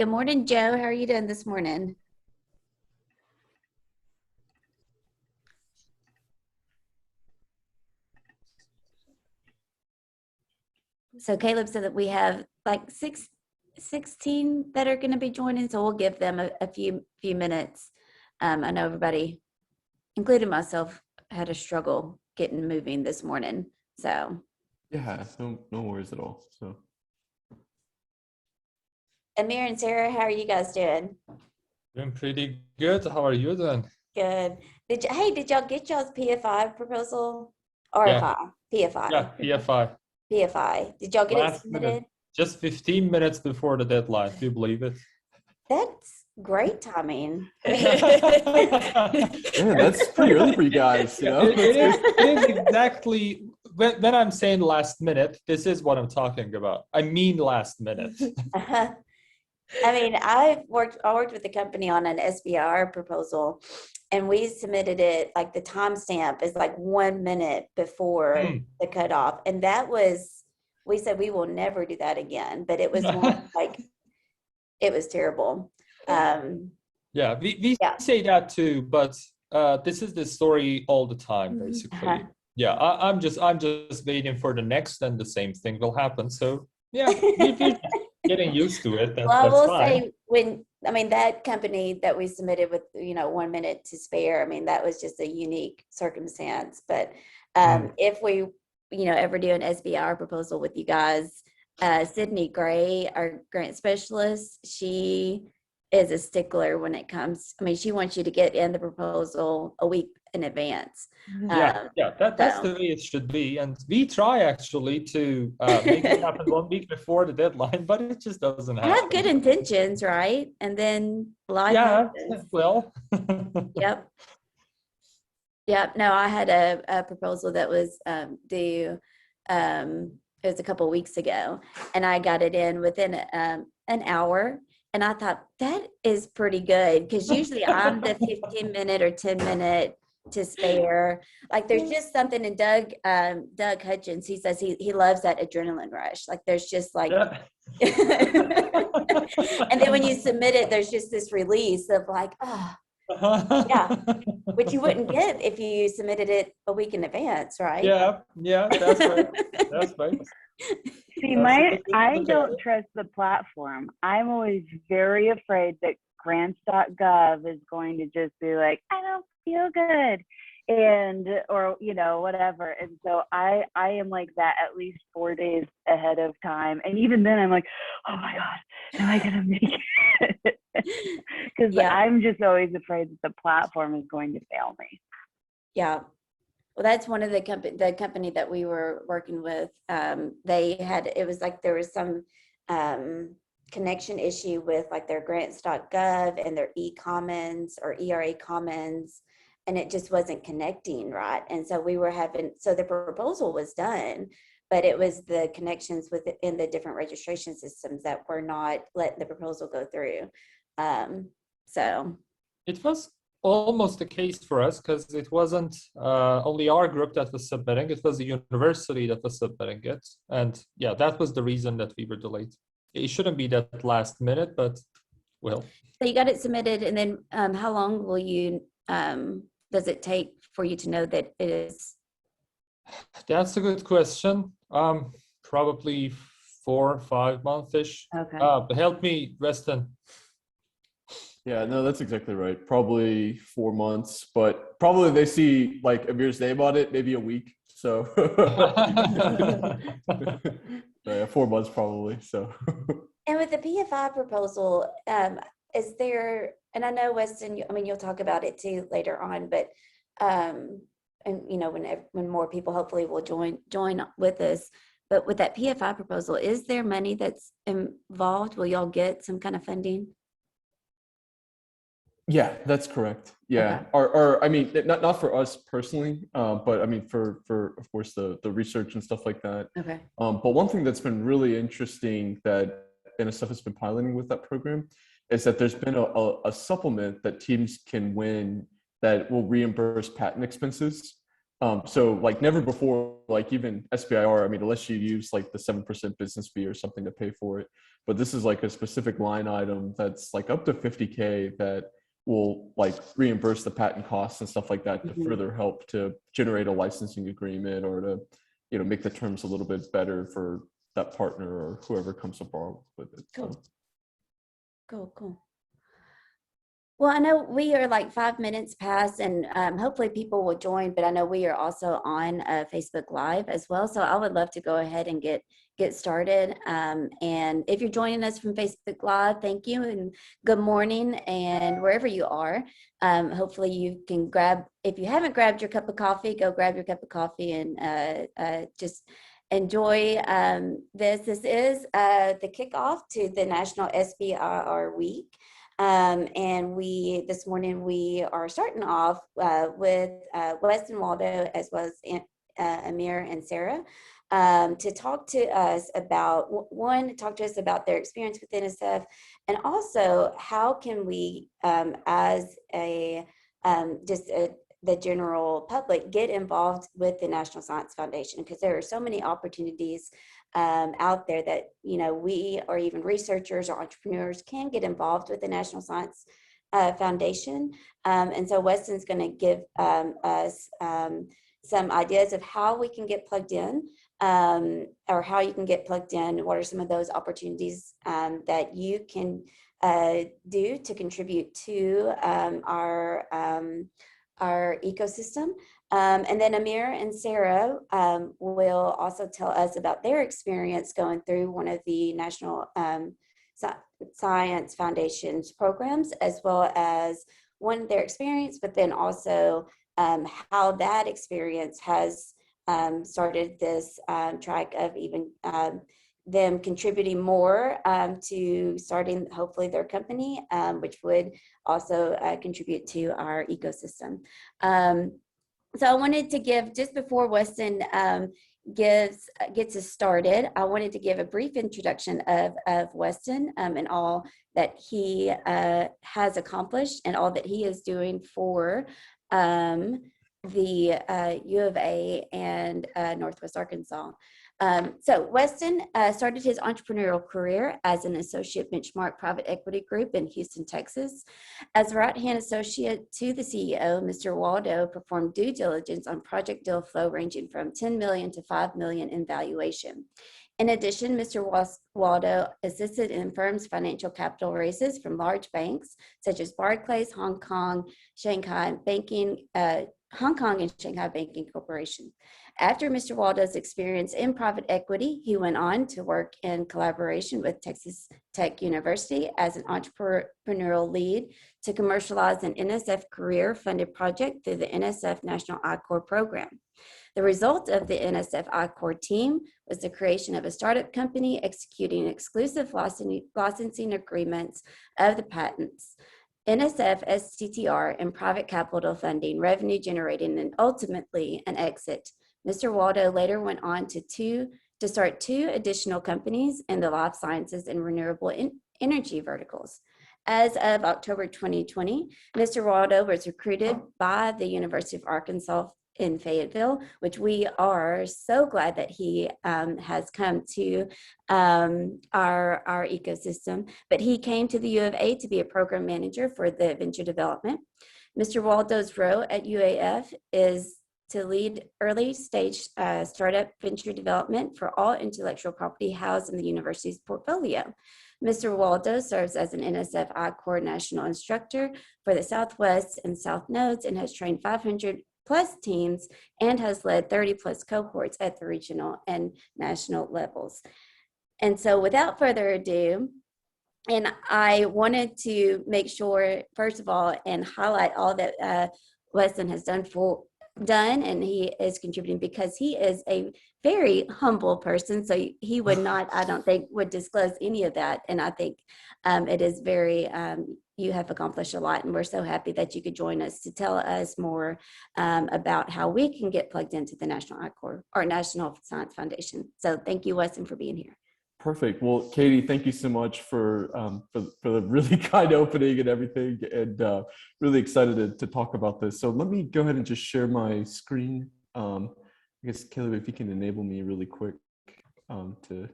Good morning, Joe. How are you doing this morning? So Caleb said that we have like 16 that are going to be joining, so we'll give them a few minutes. I know everybody, including myself, had a struggle getting moving this morning. So yeah, no worries at all. So Amir and Sara, how are you guys doing? Doing pretty good. How are you doing? Good. Did y'all get y'all's PFI proposal? Yeah. PFI. Yeah, PFI. PFI. Did y'all get it Last submitted? minute, just 15 minutes before the deadline. Do you believe it? That's great timing. yeah, that's pretty early for you guys, you know? It is exactly, when I'm saying last minute, this is what I'm talking about. I mean last minute. I mean, I worked with the company on an SBR proposal, and we submitted it, like the timestamp is like 1 minute before the cutoff. And that was, we said we will never do that again, but it was more like, it was terrible. Yeah, we say that too, but this is the story all the time, basically. Yeah, I'm just waiting for the next, and the same thing will happen. So yeah, we're getting used to it. Well, I will say, that company that we submitted with 1 minute to spare, I mean, that was just a unique circumstance. But if we ever do an SBR proposal with you guys, Sydney Gray, our grant specialist, she is a stickler when it comes. I mean, she wants you to get in the proposal a week in advance. That's the way it should be. And we try actually to make it happen 1 week before the deadline, but it just doesn't happen. I have good intentions, right? And then life happens. Well. Yep. No, I had a proposal that was due. It was a couple of weeks ago, and I got it in within an hour. And I thought that is pretty good, because usually I'm the 15-minute or 10-minute to spare. Like there's just something in Doug Hutchins, he says he loves that adrenaline rush. Like there's just like, and then when you submit it, there's just this release of like, which you wouldn't get if you submitted it a week in advance, right? Yeah, that's right. That's right. See, I don't trust the platform. I'm always very afraid that grants.gov is going to just be like, I don't feel good, or whatever. And so I am like that at least 4 days ahead of time. And even then I'm like, oh my God, am I gonna make it? Because I'm just always afraid that the platform is going to fail me. Yeah. Well, that's one of the company that we were working with. They had, it was like there was some connection issue with like their grants.gov and their e-commons or ERA commons, and it just wasn't connecting right. And so we were so the proposal was done, but it was the connections within the different registration systems that were not letting the proposal go through. So it was almost the case for us, because it wasn't only our group that was submitting, it was the university that was submitting it. And yeah, that was the reason that we were delayed. It shouldn't be that last minute, but well. So you got it submitted, and then how long will you, does it take for you to know that it is? That's a good question. Probably 4 or 5 months-ish. Okay. Help me, Weston. Yeah, no, that's exactly right. Probably 4 months, but probably they see like Amir's name on it, maybe a week. So yeah, 4 months probably. So and with the PFI proposal, is there, and I know Weston, you'll talk about it too later on, but and when more people hopefully will join with us. But with that PFI proposal, is there money that's involved? Will y'all get some kind of funding? Yeah, that's correct. Yeah, or I mean, not for us personally, but I mean for of course the research and stuff like that. Okay. But one thing that's been really interesting that NSF has been piloting with that program is that there's been a supplement that teams can win that will reimburse patent expenses. So like never before, like even SBIR, I mean, unless you use like the 7% business fee or something to pay for it, but this is like a specific line item that's like up to 50K that will like reimburse the patent costs and stuff like that to further help to generate a licensing agreement or to, you know, make the terms a little bit better for that partner or whoever comes along with it. Cool. So. Cool. Well, I know we are like 5 minutes past, and hopefully people will join, but I know we are also on Facebook Live as well. So I would love to go ahead and get started. And if you're joining us from Facebook Live, thank you and good morning. And wherever you are, hopefully you can grab, if you haven't grabbed your cup of coffee, go grab your cup of coffee and just enjoy this. This is the kickoff to the National SBIR Week. And this morning we are starting off with Weston Waldo as well as Amir and Sara to talk to us about, talk to us about their experience with NSF, and also how can we, as the general public, get involved with the National Science Foundation, because there are so many opportunities out there that, you know, we or even researchers or entrepreneurs can get involved with the National Science Foundation. And so Weston's going to give us some ideas of how we can get plugged in, or how you can get plugged in. What are some of those opportunities that you can do to contribute to our ecosystem. And then Amir and Sara will also tell us about their experience going through one of the National Science Foundation's programs, as well as their experience, but then also how that experience has started this track of even them contributing more to starting hopefully their company, which would also contribute to our ecosystem. So I wanted to give, just before Weston gets us started, I wanted to give a brief introduction of Weston and all that he has accomplished and all that he is doing for the U of A and Northwest Arkansas. So Weston started his entrepreneurial career as an associate Benchmark Private Equity Group in Houston, Texas. As a right-hand associate to the CEO, Mr. Waldo performed due diligence on project deal flow ranging from 10 million to 5 million in valuation. In addition, Mr. Waldo assisted in firms' financial capital raises from large banks such as Barclays, Hong Kong and Shanghai Banking Corporation. After Mr. Waldo's experience in private equity, he went on to work in collaboration with Texas Tech University as an entrepreneurial lead to commercialize an NSF career-funded project through the NSF National Icore Program. The result of the NSF Icore team was the creation of a startup company executing exclusive licensing agreements of the patents. NSF, Sttr, and private capital funding, revenue generating, and ultimately an exit. Mr. Waldo later went on to start 2 additional companies in the life sciences and renewable energy verticals. As of October 2020, Mr. Waldo was recruited by the University of Arkansas in Fayetteville, which we are so glad that he has come to our ecosystem. But he came to the U of A to be a program manager for the venture development. Mr. Waldo's role at UAF is to lead early stage startup venture development for all intellectual property housed in the university's portfolio. Mr. Waldo serves as an NSF Icore national instructor for the Southwest and South nodes and has trained 500 plus teams and has led 30 plus cohorts at the regional and national levels. And so without further ado, and I wanted to make sure, first of all, and highlight all that Weston has done and he is contributing, because he is a very humble person, so he would not, I don't think, would disclose any of that. And I think it is very, you have accomplished a lot, and we're so happy that you could join us to tell us more about how we can get plugged into the National Icore or National Science Foundation. So thank you, Weston, for being here. Perfect. Well, Katie, thank you so much for the really kind opening and everything, and really excited to talk about this. So let me go ahead and just share my screen I guess, Caleb, if you can enable me really quick to.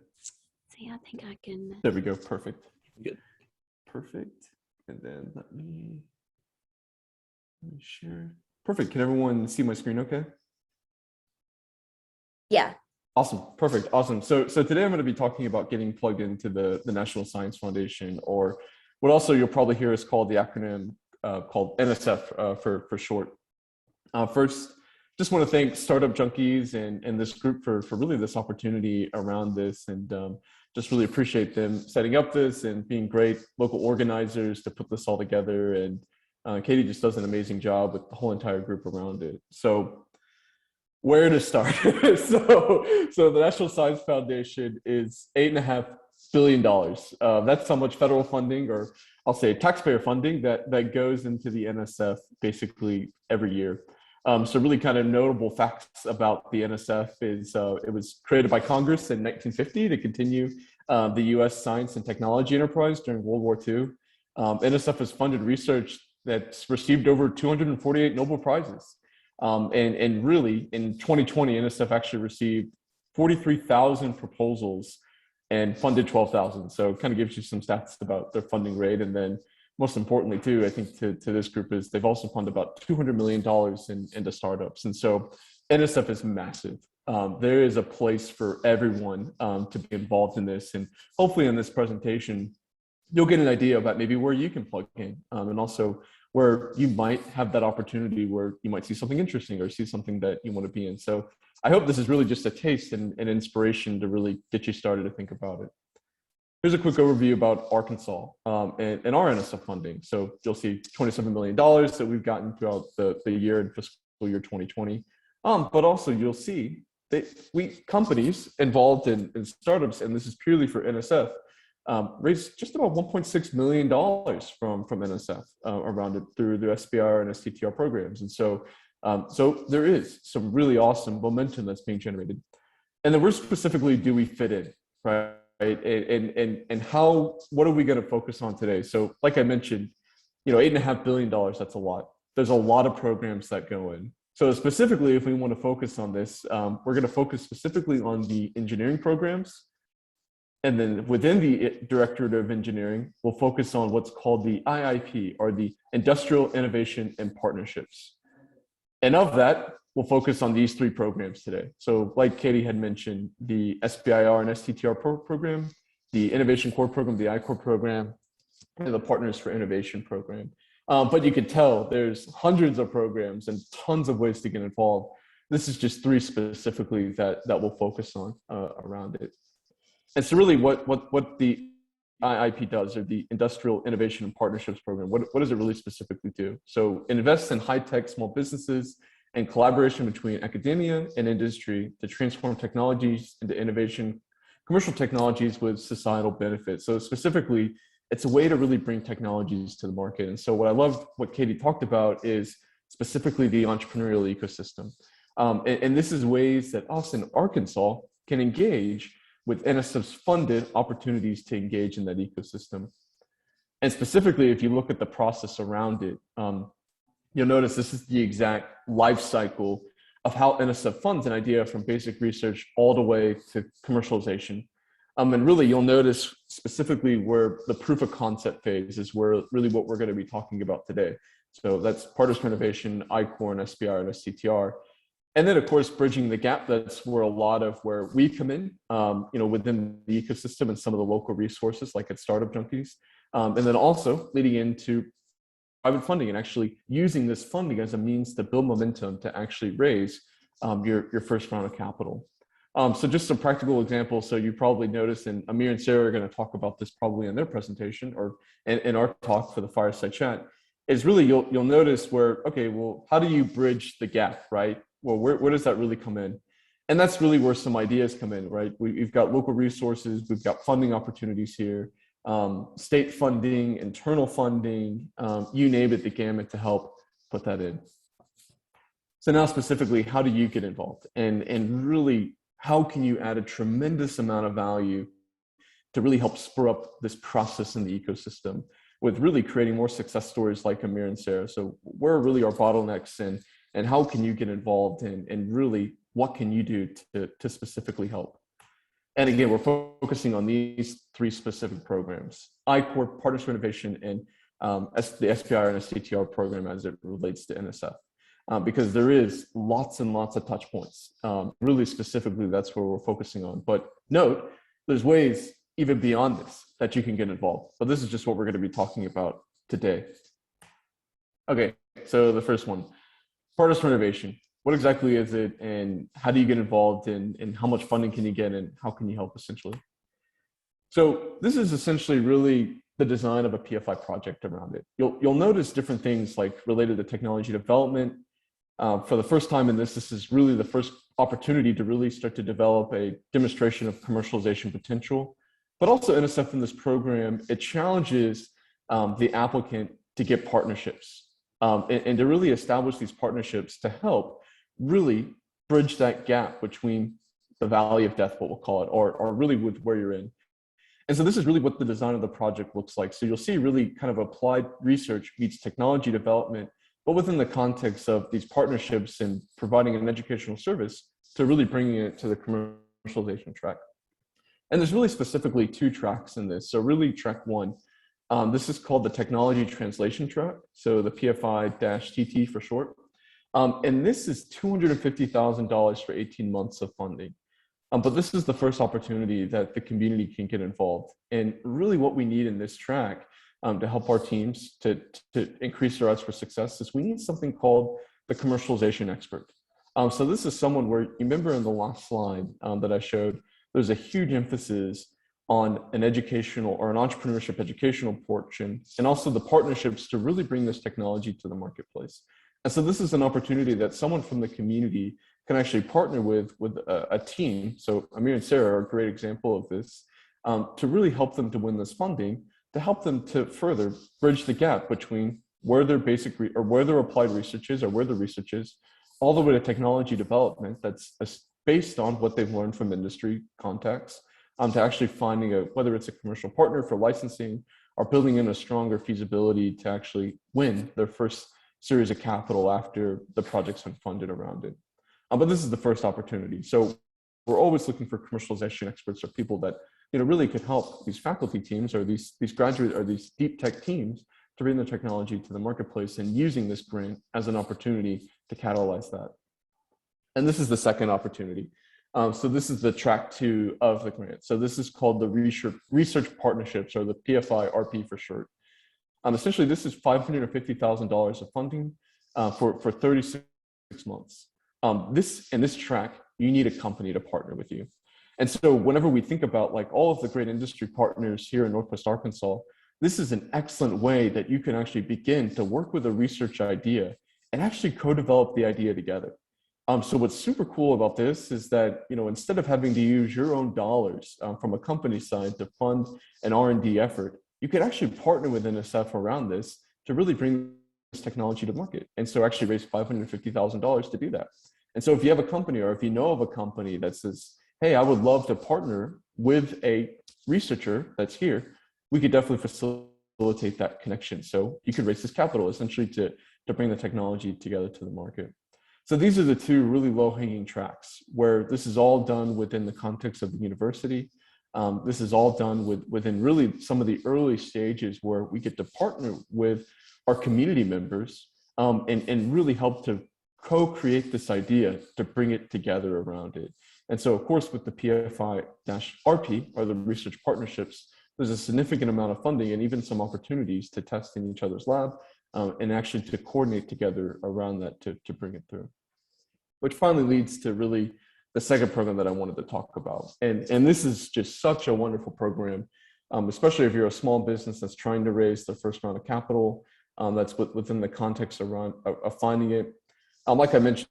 See, I think I can. There we go. Perfect. Good. Perfect. And then let me share. Perfect. Can everyone see my screen okay? Yeah. Awesome. Perfect. Awesome. So today I'm going to be talking about getting plugged into the National Science Foundation, or what also you'll probably hear is called the acronym called NSF for short. First, just want to thank Startup Junkies and this group for really this opportunity around this, and just really appreciate them setting up this and being great local organizers to put this all together. And Katie just does an amazing job with the whole entire group around it. So where to start? so the National Science Foundation is $8.5 billion. That's how much federal funding, or I'll say taxpayer funding, that goes into the NSF basically every year. So really kind of notable facts about the NSF is it was created by Congress in 1950 to continue the US science and technology enterprise during World War II. NSF has funded research that's received over 248 Nobel Prizes. And really in 2020, NSF actually received 43,000 proposals and funded 12,000. So it kind of gives you some stats about their funding rate. And then most importantly too, I think to this group is they've also funded about $200 million into startups. And so NSF is massive. There is a place for everyone to be involved in this. And hopefully in this presentation, you'll get an idea about maybe where you can plug in, and also where you might have that opportunity where you might see something interesting or see something that you want to be in. So I hope this is really just a taste and an inspiration to really get you started to think about it. Here's a quick overview about Arkansas and our NSF funding. So you'll see $27 million that we've gotten throughout the year in fiscal year 2020. But also you'll see that companies involved in startups, and this is purely for NSF, raised just about $1.6 million from NSF around it through the Sbir and Sttr programs. And so there is some really awesome momentum that's being generated. And then where specifically do we fit in, right? And what are we going to focus on today? So like I mentioned, $8.5 billion, that's a lot. There's a lot of programs that go in. So specifically, if we want to focus on this, we're going to focus specifically on the engineering programs. And then within the Directorate of Engineering, we'll focus on what's called the IIP, or the Industrial Innovation and Partnerships. And of that, we'll focus on these three programs today. So like Katie had mentioned, the SBIR and Sttr program, the Innovation Core Program, the Icore Program, and the Partners for Innovation Program. But you can tell there's hundreds of programs and tons of ways to get involved. This is just three specifically that we'll focus on around it. And so really what the IIP does, or the Industrial Innovation and Partnerships Program, what does it really specifically do? So it invests in high-tech small businesses and collaboration between academia and industry to transform technologies into innovation, commercial technologies with societal benefits. So specifically, it's a way to really bring technologies to the market. And so what I love what Katie talked about is specifically the entrepreneurial ecosystem. And this is ways that us in Arkansas can engage with NSF's funded opportunities to engage in that ecosystem. And specifically, if you look at the process around it, you'll notice this is the exact life cycle of how NSF funds an idea from basic research all the way to commercialization. And really, you'll notice specifically where the proof of concept phase is where really what we're going to be talking about today. So that's Partners for Innovation, Icore, and Sbir and Sttr. And then, of course, bridging the gap, that's where a lot of where we come in, within the ecosystem and some of the local resources like at Startup Junkies. And then also leading into private funding and actually using this funding as a means to build momentum to actually raise your first round of capital. So just some practical examples. So you probably noticed, and Amir and Sara are going to talk about this probably in their presentation or in our talk for the fireside chat, is really you'll notice where, okay, well, how do you bridge the gap, right? Well, where does that really come in? And that's really where some ideas come in, right? We've got local resources, we've got funding opportunities here, state funding, internal funding, you name it, the gamut to help put that in. So now specifically, how do you get involved? And really, how can you add a tremendous amount of value to really help spur up this process in the ecosystem with really creating more success stories like Amir and Sara? So where are really our bottlenecks and and how can you get involved and really what can you do to specifically help. And again, we're focusing on these three specific programs: Icore, Partners Renovation, and the SBIR and Sttr program as it relates to NSF. Because there is lots and lots of touch points. Really specifically, that's where we're focusing on. But note, there's ways even beyond this that you can get involved. But this is just what we're going to be talking about today. Okay, so the first one, Partners Renovation. What exactly is it, and how do you get involved, and how much funding can you get, and how can you help essentially? So this is essentially really the design of a PFI project around it. You'll notice different things like related to technology development. For the first time in this is really the first opportunity to really start to develop a demonstration of commercialization potential. But also NSF in this program, it challenges the applicant to get partnerships and to really establish these partnerships to help really bridge that gap between the valley of death, what we'll call it, or really with where you're in. And so this is really what the design of the project looks like. So you'll see really kind of applied research meets technology development, but within the context of these partnerships and providing an educational service to really bringing it to the commercialization track. And there's really specifically two tracks in this. So really track one, this is called the technology translation track. So the PFI-TT for short. And this is $250,000 for 18 months of funding. But this is the first opportunity that the community can get involved. And really what we need in this track to help our teams to increase their odds for success is we need something called the Commercialization Expert. So this is someone where, you remember in the last slide that I showed, there's a huge emphasis on an educational or an entrepreneurship educational portion, and also the partnerships to really bring this technology to the marketplace. And so this is an opportunity that someone from the community can actually partner with a team. So Amir and Sara are a great example of this, to really help them to win this funding, to help them to further bridge the gap between where their basic or where their applied research is, or where the research is, all the way to technology development that's based on what they've learned from industry contacts, to actually finding whether it's a commercial partner for licensing or building in a stronger feasibility to actually win their first series of capital after the project's been funded around it. But this is the first opportunity. So we're always looking for commercialization experts, or people that really could help these faculty teams or these graduate or these deep tech teams to bring the technology to the marketplace, and using this grant as an opportunity to catalyze that. And this is the second opportunity. So this is the track 2 of the grant. So this is called the research partnerships, or the PFI RP for short. Essentially, this is $550,000 of funding for 36 months. In this track, you need a company to partner with you. And so whenever we think about like all of the great industry partners here in Northwest Arkansas, this is an excellent way that you can actually begin to work with a research idea and actually co-develop the idea together. So what's super cool about this is that, instead of having to use your own dollars from a company side to fund an R&D effort, you could actually partner with NSF around this to really bring this technology to market. And so actually raise $550,000 to do that. And so if you have a company, or if you know of a company that says, hey, I would love to partner with a researcher that's here, we could definitely facilitate that connection. So you could raise this capital essentially to bring the technology together to the market. So these are the two really low-hanging tracks, where this is all done within the context of the university. This is all done within really some of the early stages where we get to partner with our community members and really help to co-create this idea to bring it together around it. And so, of course, with the PFI-RP, or the research partnerships, there's a significant amount of funding and even some opportunities to test in each other's lab and actually to coordinate together around that to bring it through. Which finally leads to really the second program that I wanted to talk about. And this is just such a wonderful program, especially if you're a small business that's trying to raise the first round of capital, that's within the context around of finding it. Like I mentioned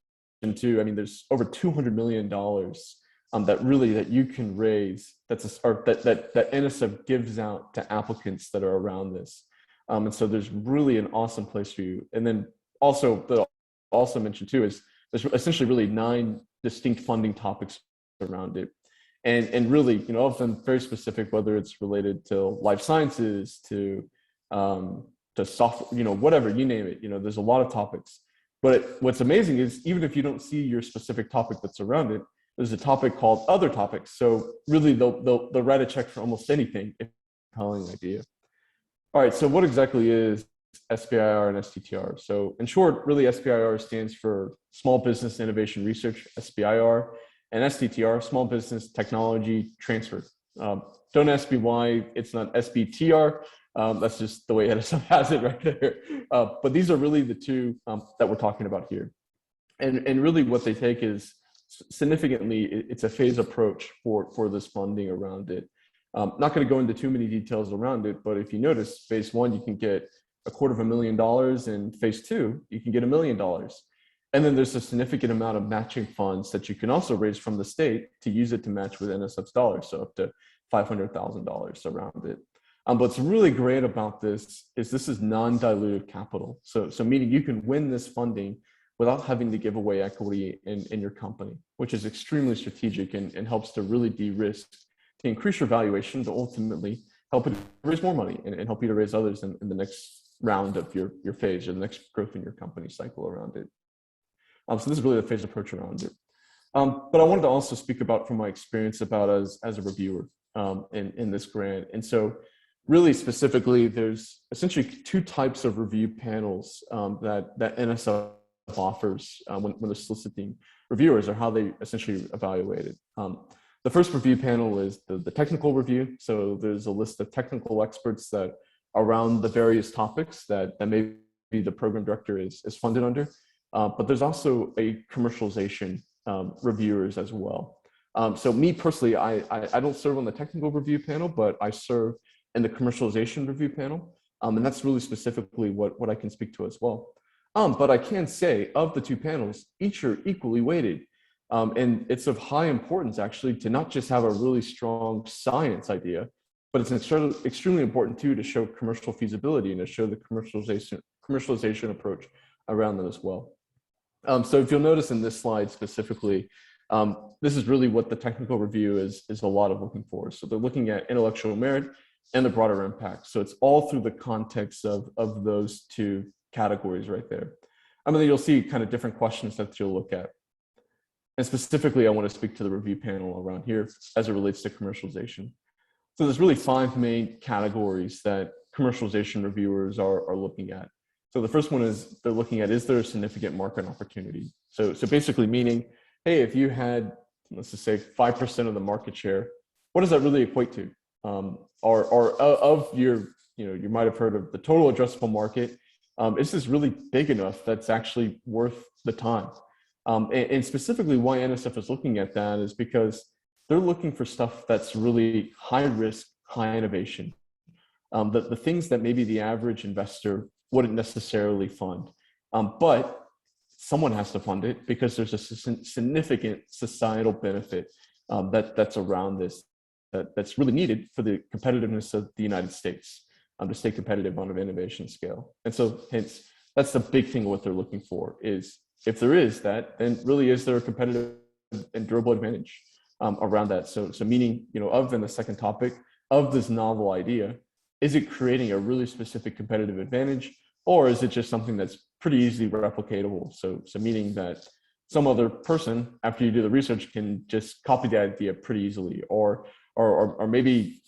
too, I mean, there's over $200 million that you can raise that NSF gives out to applicants that are around this. And so there's really an awesome place for you. And then also, that I'll also mention too, is there's essentially really 9 distinct funding topics around it. And really, often very specific, whether it's related to life sciences, to software, whatever, you name it, there's a lot of topics. But what's amazing is even if you don't see your specific topic that's around it, there's a topic called other topics. So really they'll write a check for almost anything if it's a compelling idea. All right, so what exactly is SBIR and STTR? So in short, really SBIR stands for Small Business Innovation Research, SBIR, and STTR, Small Business Technology Transfer. Don't ask me why it's not SBTR. That's just the way NSF has it right there. But these are really the two that we're talking about here. And really what they take is significantly, it's a phase approach for this funding around it. Not going to go into too many details around it, but if you notice, phase one, you can get $250,000, and phase two, you can get $1 million. And then there's a significant amount of matching funds that you can also raise from the state to use it to match with NSF's dollars, so up to $500,000 around it. What's really great about this is non-dilutive capital. So meaning you can win this funding without having to give away equity in your company, which is extremely strategic and helps to really de-risk, to increase your valuation, to ultimately help you to raise more money and help you to raise others in the next round of your phase or the next growth in your company cycle around it. So this is really the phase approach around it. But I wanted to also speak about from my experience about as a reviewer in this grant. And so really specifically, there's essentially two types of review panels that NSF offers when they're soliciting reviewers, or how they essentially evaluate it. The first review panel is the technical review. So there's a list of technical experts that around the various topics that maybe the program director is funded under. But there's also a commercialization reviewers as well. So me personally, I don't serve on the technical review panel, but I serve in the commercialization review panel. And that's really specifically what I can speak to as well. But I can say of the two panels, each are equally weighted. And it's of high importance actually to not just have a really strong science idea, but it's extremely important too to show commercial feasibility and to show the commercialization approach around them as well. So if you'll notice in this slide specifically, this is really what the technical review is a lot of looking for. So they're looking at intellectual merit and the broader impact. So it's all through the context of those two categories right there. I mean, you'll see kind of different questions that you'll look at. And specifically, I want to speak to the review panel around here as it relates to commercialization. So there's really 5 main categories that commercialization reviewers are looking at. So the first one is they're looking at, is there a significant market opportunity? So basically meaning, hey, if you had, let's just say 5% of the market share, what does that really equate to? Or of your, you might have heard of the total addressable market. Is this really big enough that's actually worth the time? And specifically why NSF is looking at that is because they're looking for stuff that's really high risk, high innovation. The things that maybe the average investor wouldn't necessarily fund. But someone has to fund it because there's a significant societal benefit that's around this, that's really needed for the competitiveness of the United States to stay competitive on an innovation scale. And so hence, that's the big thing of what they're looking for is, if there is that, then really is there a competitive and durable advantage around that? So meaning, of then the second topic of this novel idea, is it creating a really specific competitive advantage, or is it just something that's pretty easily replicatable? So meaning that some other person, after you do the research, can just copy the idea pretty easily, or maybe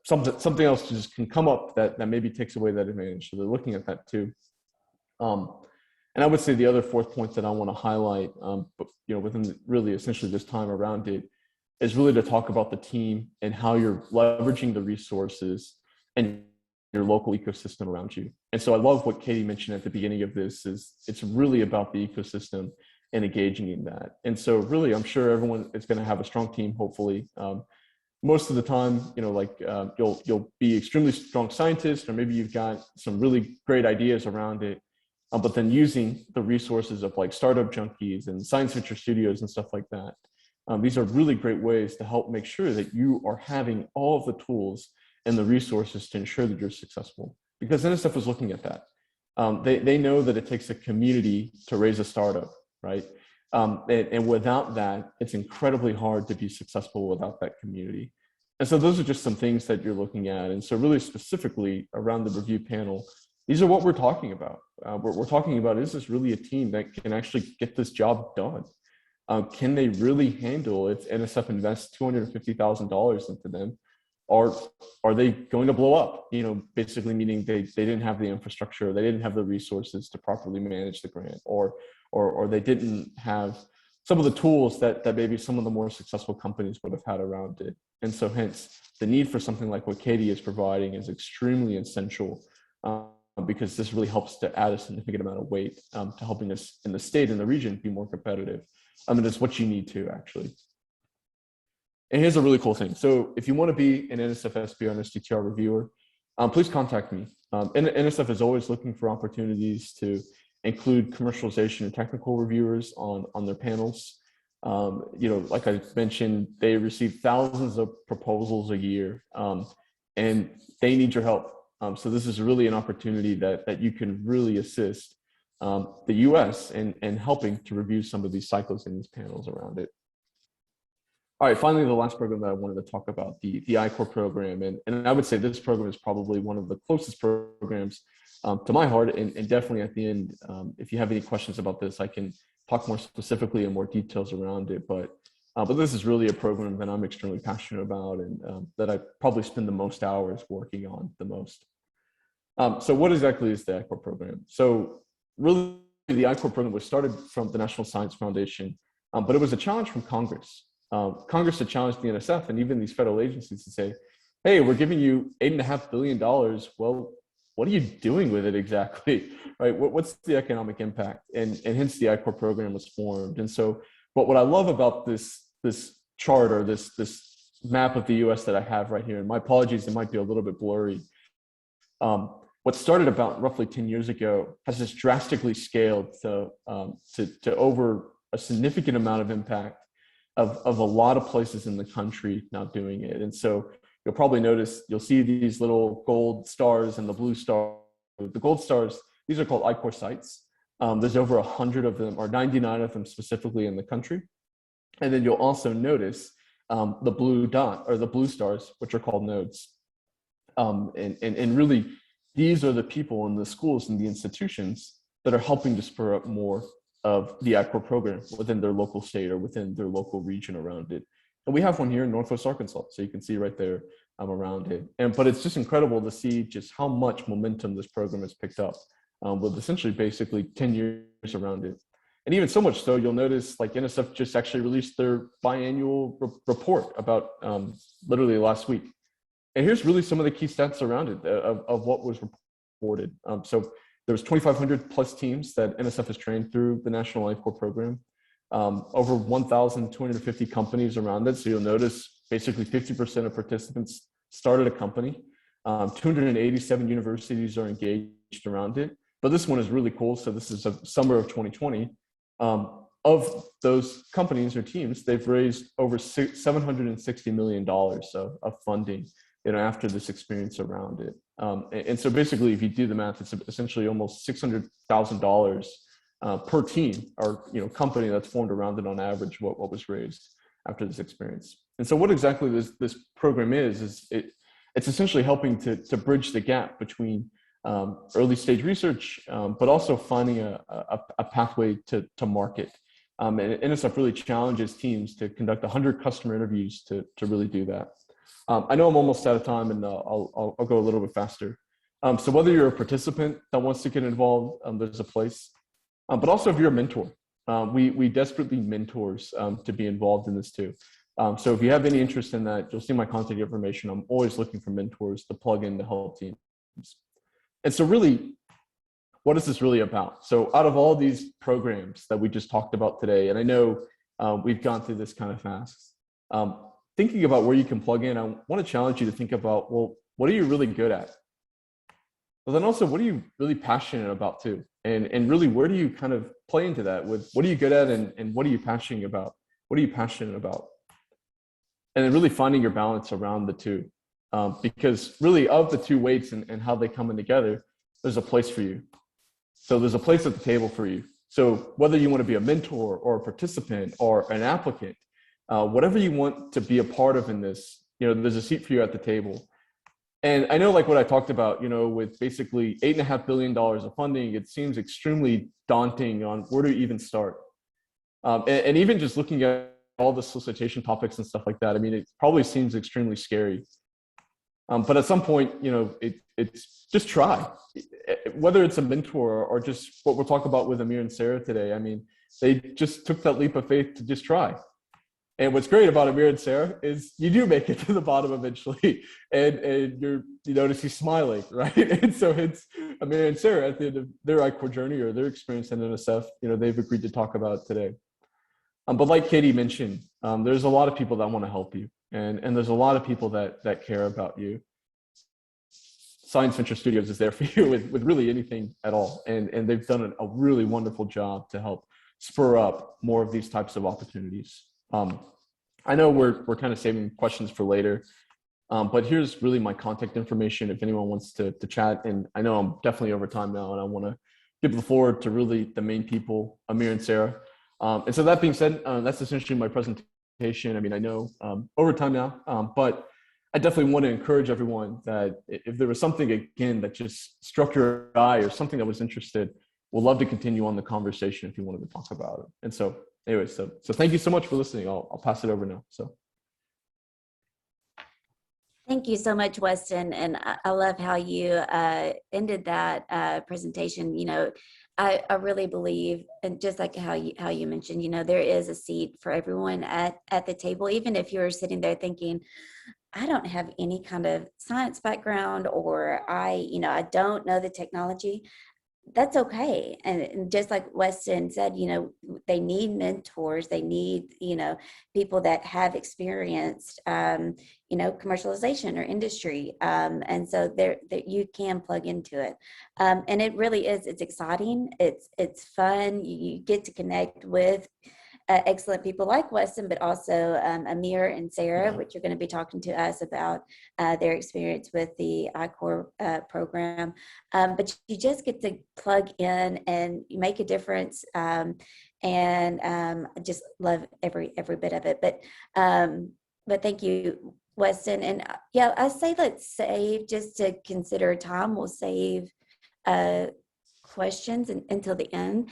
something else just can come up that maybe takes away that advantage. So they're looking at that too. And I would say the other fourth point that I want to highlight, within really essentially this time around it, is really to talk about the team and how you're leveraging the resources and your local ecosystem around you. And so I love what Katie mentioned at the beginning of this, is it's really about the ecosystem and engaging in that. And so really, I'm sure everyone is going to have a strong team, hopefully. Most of the time, you'll be extremely strong scientists, or maybe you've got some really great ideas around it. But then using the resources of like Startup Junkies and Science Venture Studios and stuff like that. These are really great ways to help make sure that you are having all of the tools and the resources to ensure that you're successful. Because NSF is looking at that. They know that it takes a community to raise a startup, right? And without that, it's incredibly hard to be successful without that community. And so those are just some things that you're looking at. And so really specifically around the review panel, these are what we're talking about. We're talking about, is this really a team that can actually get this job done? Can they really handle if NSF invests $250,000 into them? Are they going to blow up? You know, basically meaning they didn't have the infrastructure, they didn't have the resources to properly manage the grant, or they didn't have some of the tools that maybe some of the more successful companies would have had around it. And so hence the need for something like what Katie is providing is extremely essential, because this really helps to add a significant amount of weight to helping us in the state and the region be more competitive. I mean, it's what you need to actually. And here's a really cool thing. So if you want to be an NSF Sbir and Sttr reviewer, please contact me. NSF is always looking for opportunities to include commercialization and technical reviewers on their panels. You know, like I mentioned, they receive thousands of proposals a year, and they need your help. So this is really an opportunity that you can really assist the US in helping to review some of these cycles and these panels around it. All right, finally, the last program that I wanted to talk about, the Icore program. And I would say this program is probably one of the closest programs to my heart, and definitely at the end, if you have any questions about this, I can talk more specifically and more details around it. But this is really a program that I'm extremely passionate about, and that I probably spend the most hours working on the most. So what exactly is the Icore program? So really, the Icore program was started from the National Science Foundation, but it was a challenge from Congress. Congress had challenged the NSF and even these federal agencies to say, hey, we're giving you $8.5 billion. Well, what are you doing with it exactly, right? What's the economic impact? And hence the Icore program was formed. And so, but what I love about this chart, or this map of the US that I have right here, and my apologies, it might be a little bit blurry. What started about roughly 10 years ago has just drastically scaled to over a significant amount of impact of a lot of places in the country now doing it. And so you'll probably notice, you'll see these little gold stars and the blue star. The gold stars, these are called Icore sites. There's over 100 of them, or 99 of them specifically in the country. And then you'll also notice the blue dot, or the blue stars, which are called nodes. And really, these are the people in the schools and the institutions that are helping to spur up more of the Icore program within their local state or within their local region around it. And we have one here in Northwest Arkansas, so you can see right there around it. But it's just incredible to see just how much momentum this program has picked up with essentially basically 10 years around it. And even so much so, you'll notice like NSF just actually released their biannual report about literally last week. And here's really some of the key stats around it of what was reported. So there's 2,500 plus teams that NSF has trained through the National Icore Program. Over 1,250 companies around it. So you'll notice basically 50% of participants started a company. 287 universities are engaged around it. But this one is really cool. So this is a summer of 2020. Of those companies or teams, they've raised over $760 million of funding, you know, after this experience around it. And so basically, if you do the math, it's essentially almost $600,000 per team or company that's formed around it on average, what was raised after this experience. And so what exactly this program is it's essentially helping to bridge the gap between early stage research, but also finding a pathway to market. And NSF really challenges teams to conduct 100 customer interviews to really do that. I know I'm almost out of time, and I'll go a little bit faster. So whether you're a participant that wants to get involved, there's a place. But also if you're a mentor, we desperately need mentors to be involved in this too. So if you have any interest in that, you'll see my contact information. I'm always looking for mentors to plug in to help teams. And so really, what is this really about? So out of all these programs that we just talked about today, and I know we've gone through this kind of fast, thinking about where you can plug in, I want to challenge you to think about, well, what are you really good at? But then also, what are you really passionate about too? And really, where do you kind of play into that with what are you good at and what are you passionate about? What are you passionate about? And then really finding your balance around the two. Because really of the two weights and how they come in together, there's a place for you. So there's a place at the table for you. So whether you want to be a mentor or a participant or an applicant, whatever you want to be a part of in this, there's a seat for you at the table. And I know, like what I talked about, with basically $8.5 billion of funding, it seems extremely daunting on where to even start. And even just looking at all the solicitation topics and stuff like that, I mean, it probably seems extremely scary. But at some point, it's just try. Whether it's a mentor or just what we'll talk about with Amir and Sara today, I mean, they just took that leap of faith to just try. And what's great about Amir and Sara is you do make it to the bottom eventually, and you notice he's smiling, right? And so it's Amir and Sara at the end of their Icore journey or their experience in NSF, they've agreed to talk about today. But like Katie mentioned, there's a lot of people that want to help you, and there's a lot of people that care about you. Science Venture Studios is there for you with really anything at all, and they've done a really wonderful job to help spur up more of these types of opportunities. I know we're kind of saving questions for later, but here's really my contact information if anyone wants to chat. And I know I'm definitely over time now, and I want to give the floor to really the main people, Amir and Sara. And so that being said, that's essentially my presentation. I mean, I know over time now, but I definitely want to encourage everyone that if there was something, again, that just struck your eye or something that was interested, we'd love to continue on the conversation if you wanted to talk about it. And so anyway, so thank you so much for listening. I'll pass it over now. So. Thank you so much, Weston. And I love how you ended that presentation. I really believe, and just like how you mentioned, there is a seat for everyone at the table, even if you're sitting there thinking, I don't have any kind of science background, or I don't know the technology. That's okay. And just like Weston said, they need mentors. They need, people that have experienced, commercialization or industry. And so that you can plug into it. And it really is, it's exciting. It's fun. You get to connect with excellent people like Weston, but also Amir and Sara, which are going to be talking to us about their experience with the Icore program. But you just get to plug in and you make a difference. And I just love every bit of it. But thank you, Weston. And yeah, I say let's save, just to consider time, we'll save questions until the end.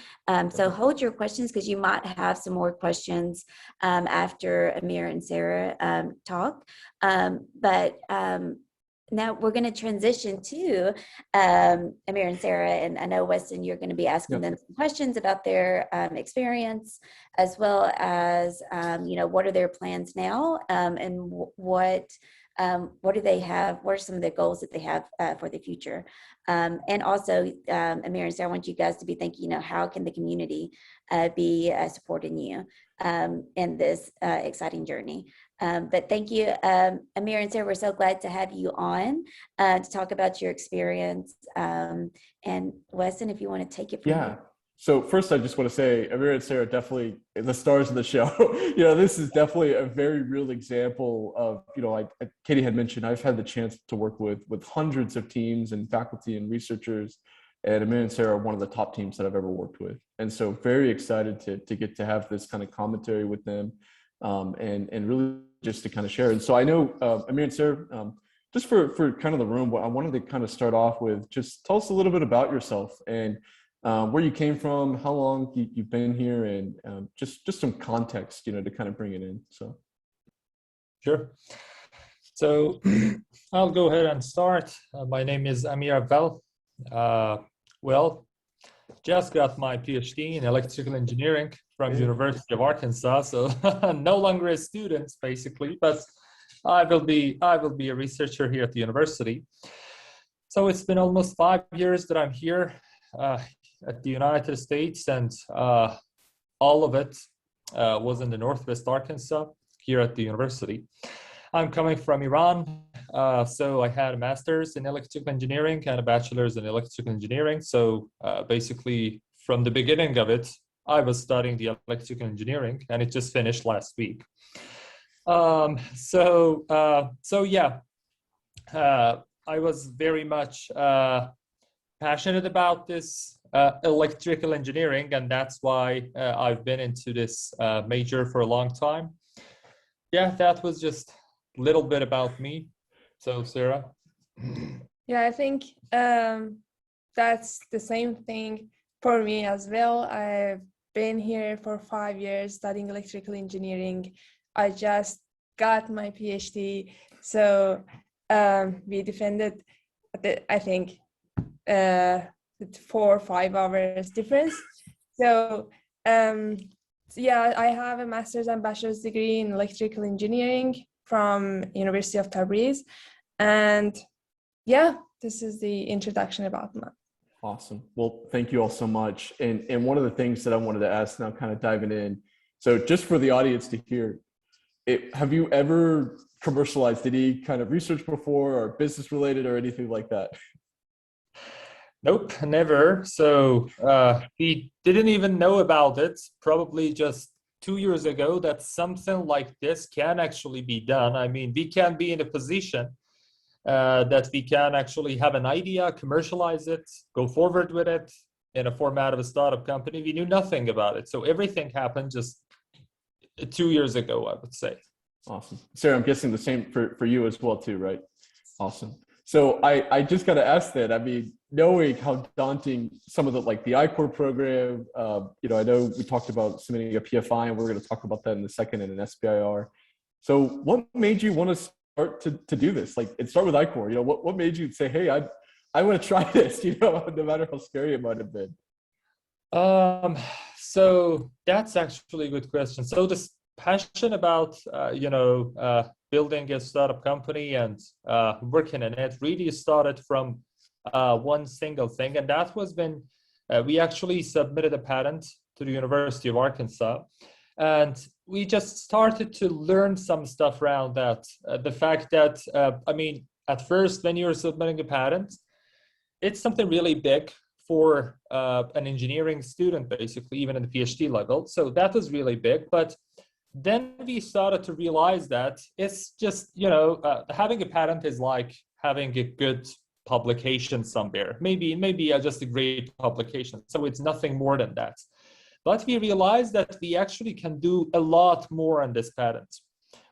So hold your questions, because you might have some more questions after Amir and Sara talk. But now we're going to transition to Amir and Sara, and I know, Weston, you're going to be asking them some questions about their experience, as well as what are their plans now, and what do they have? What are some of the goals that they have for the future? And also, Amir and Sara, I want you guys to be thinking, how can the community be supporting you in this exciting journey? But thank you, Amir and Sara. We're so glad to have you on to talk about your experience. And Weston, if you want to take it from here. So first, I just want to say, Amir and Sara, definitely the stars of the show. This is definitely a very real example of, like Katie had mentioned, I've had the chance to work with hundreds of teams and faculty and researchers, and Amir and Sara are one of the top teams that I've ever worked with. And so very excited to get to have this kind of commentary with them, and really just to kind of share. And so I know, Amir and Sara, just for kind of the room, I wanted to kind of start off with, just tell us a little bit about yourself and where you came from, how long you've been here, and just some context, to kind of bring it in. So, sure. So I'll go ahead and start. My name is Amir Bell. Well, just got my PhD in electrical engineering from University of Arkansas. So no longer a student, basically, but I will be a researcher here at the university. So it's been almost 5 years that I'm here at the United States, and all of it was in the Northwest Arkansas here at the university. I'm coming from Iran, so I had a master's in electrical engineering and a bachelor's in electrical engineering. So basically, from the beginning of it, I was studying the electrical engineering, and it just finished last week. So yeah, I was very much passionate about this electrical engineering, and that's why I've been into this major for a long time. Yeah, that was just a little bit about me. So, Sara. Yeah, I think that's the same thing for me as well. I've been here for 5 years studying electrical engineering. I just got my PhD, so we defended, I think, 4 or 5 hours difference. So yeah, I have a master's and bachelor's degree in electrical engineering from University of Tabriz, and yeah, this is the introduction about me. Awesome. Well, thank you all so much. And one of the things that I wanted to ask now, kind of diving in. So just for the audience to hear, have you ever commercialized any kind of research before or business related or anything like that? Nope, never. So we didn't even know about it, probably just 2 years ago, that something like this can actually be done. I mean, we can be in a position that we can actually have an idea, commercialize it, go forward with it in a format of a startup company. We knew nothing about it. So everything happened just 2 years ago, I would say. Awesome. Sarah, I'm guessing the same for you as well too, right? Awesome. So I just got to ask that. I mean, knowing how daunting some of the Icore program, I know we talked about submitting a PFI, and we're going to talk about that in a second, in an SBIR. So what made you want to start to do this? And start with Icore. What made you say, hey, I want to try this, no matter how scary it might have been? So that's actually a good question. So this passion about, building a startup company and working in it really started from one single thing. And that was when we actually submitted a patent to the University of Arkansas. And we just started to learn some stuff around that. The fact that, at first, when you're submitting a patent, it's something really big for an engineering student, basically, even at the PhD level. So that was really big. But then we started to realize that it's just, having a patent is like having a good publication somewhere, maybe just a great publication. So it's nothing more than that. But we realized that we actually can do a lot more on this patent.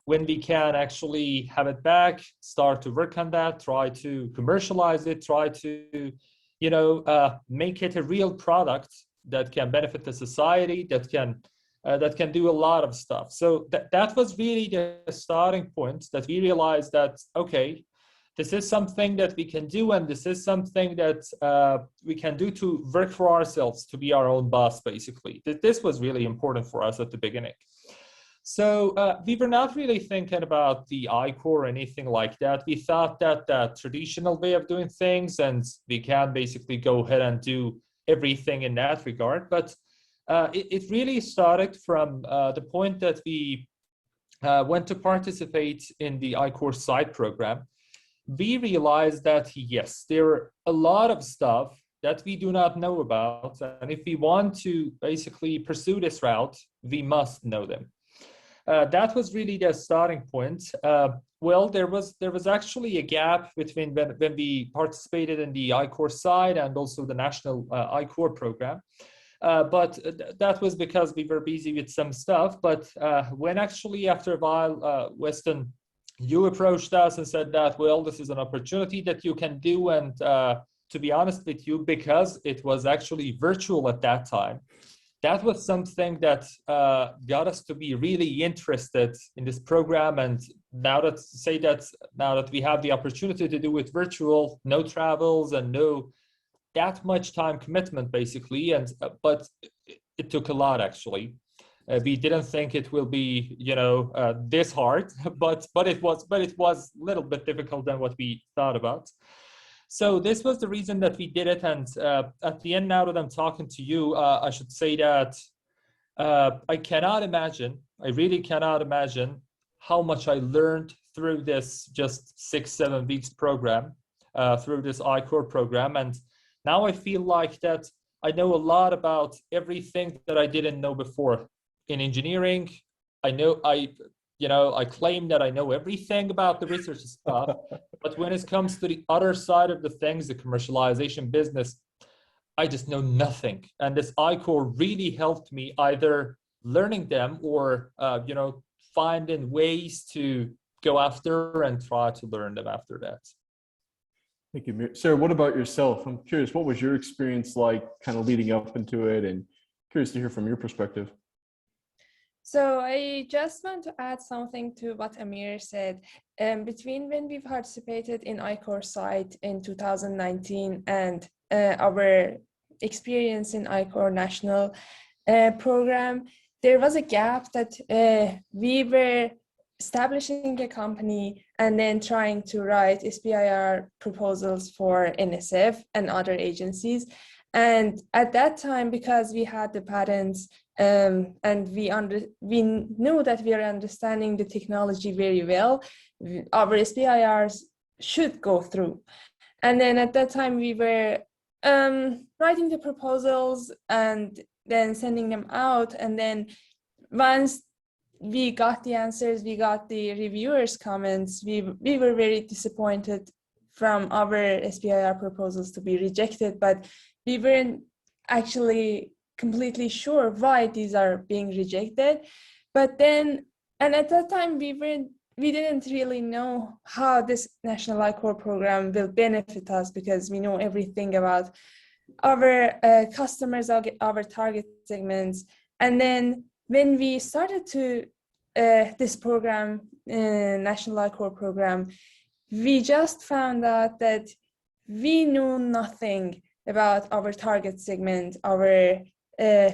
When we can actually have it back, start to work on that, try to commercialize it, try to, make it a real product that can benefit the society, that can do a lot of stuff. So that was really the starting point, that we realized that, okay, this is something that we can do, and this is something that we can do to work for ourselves, to be our own boss, basically. This was really important for us at the beginning. So we were not really thinking about the Icore or anything like that. We thought that the traditional way of doing things, and we can basically go ahead and do everything in that regard. But it really started from the point that we went to participate in the Icore side program. We realized that, yes, there are a lot of stuff that we do not know about. And if we want to basically pursue this route, we must know them. That was really the starting point. Well, there was actually a gap between when we participated in the Icore side and also the national Icore program. But that was because we were busy with some stuff. But when actually, after a while, Weston, you approached us and said that, well, this is an opportunity that you can do. And to be honest with you, because it was actually virtual at that time, that was something that got us to be really interested in this program. And now that we have the opportunity to do it virtual, no travels and no that much time commitment, basically. And but it took a lot, actually. We didn't think it will be, this hard, but it was a little bit difficult than what we thought about. So this was the reason that we did it. And at the end, now that I'm talking to you, I should say that I really cannot imagine how much I learned through this just 6-7 weeks program, through this Icore program. And now I feel like that I know a lot about everything that I didn't know before. In engineering, I claim that I know everything about the research stuff, but when it comes to the other side of the things, the commercialization business, I just know nothing. And this Icore really helped me either learning them or, finding ways to go after and try to learn them after that. Thank you, Amir. Sarah, what about yourself? I'm curious, what was your experience like kind of leading up into it, and curious to hear from your perspective. So I just want to add something to what Amir said. Between when we participated in Icore site in 2019 and our experience in Icore national program, there was a gap that we were establishing a company and then trying to write Sbir proposals for NSF and other agencies. And at that time, because we had the patents and we knew that we are understanding the technology very well, our Sbirs should go through. And then at that time, we were writing the proposals and then sending them out. And then once we got the answers, we got the reviewers' comments, we were very disappointed from our Sbir proposals to be rejected, but we weren't actually completely sure why these are being rejected. But then, and at that time, we didn't really know how this National Icore program will benefit us, because we know everything about our customers, our target segments. And then when we started to this program, National Icore Program, we just found out that we knew nothing about our target segment, our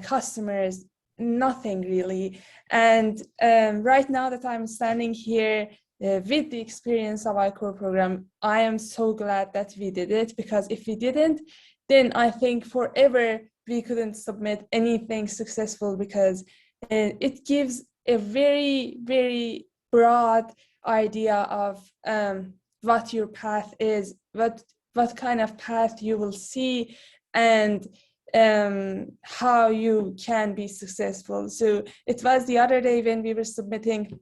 customers, nothing really. And right now that I'm standing here with the experience of Icore Program, I am so glad that we did it, because if we didn't, then I think forever we couldn't submit anything successful, because it gives a very, very broad idea of what your path is, what kind of path you will see, and how you can be successful. So it was the other day when we were submitting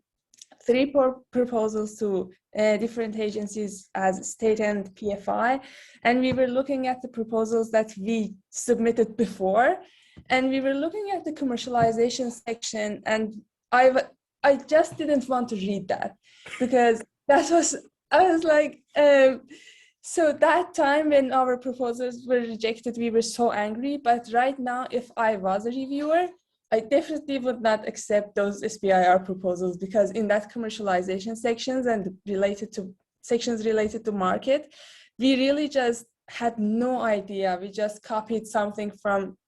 3 proposals to different agencies as state and PFI, and we were looking at the proposals that we submitted before, and we were looking at the commercialization section, and I just didn't want to read that, because I was like, so that time when our proposals were rejected, we were so angry. But right now, if I was a reviewer, I definitely would not accept those Sbir proposals, because in that commercialization sections and sections related to market, we really just had no idea. We just copied something from